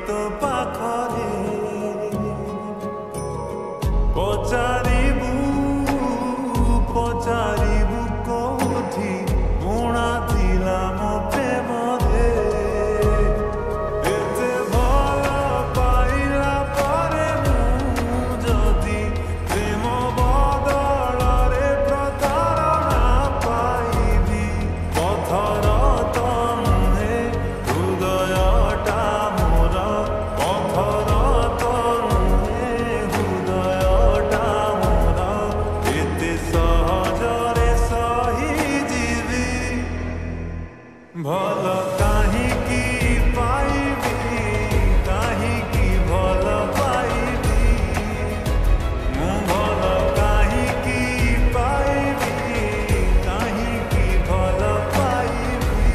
तो पाखरे पचारिबू पचारिबू कोठी मुणा थिला मो प्रेम रे एते भल पाइला परे मु जदि प्रेम बदल रे प्रतारणा पाइबी पथर तनुहे हृदयटा मोर पथर तनुहे हृदयटा मोर एते सहजरे सही जीवी भल काहींकी पाइबी काहींकी भल पाइबी मु भल काहींकी पाइबी काहींकी भल पाइबी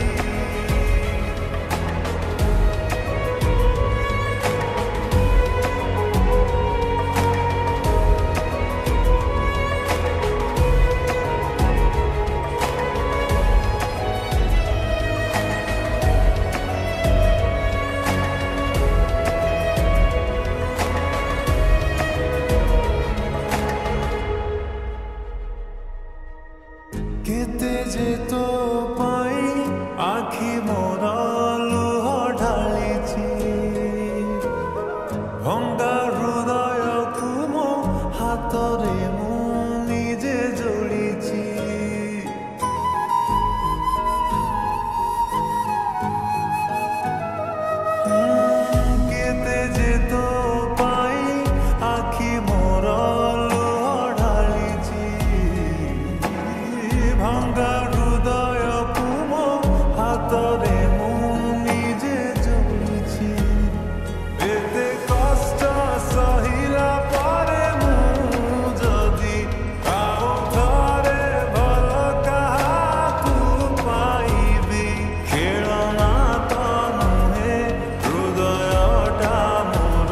केते जे तो पाई आखि मोर लुह ढालिछि भंगा हृदय को मो हातरे मु निजे जोड़िछि केते जे तो पाई आखि मोर लुह ढालिछि भंगा हृदय को मो हातरे मु निजे जोड़िछि एते कष्ट सहिला परे मु जदि आओ थरे भल काहाकू पाइबी खेलना तो नुहे हृदयटा मोर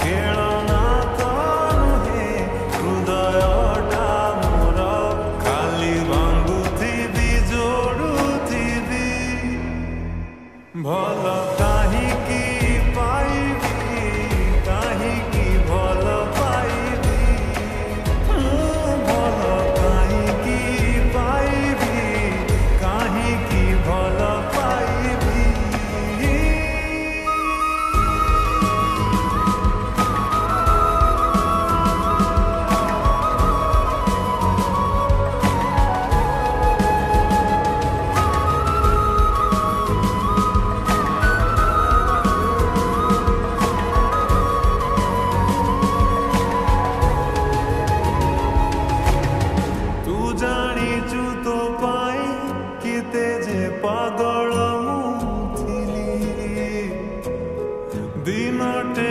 खेलना तो नुहे हृदयटा मोर खाली भांगुथिबी जोड़ुथिबी भल काहींकी पाइबी काहींकी भल पाइबी भल काहींकी पाइबी काहींकी भल पाइबी तू जानिचु तो पाई केते जे पागल मु थिली दिनटे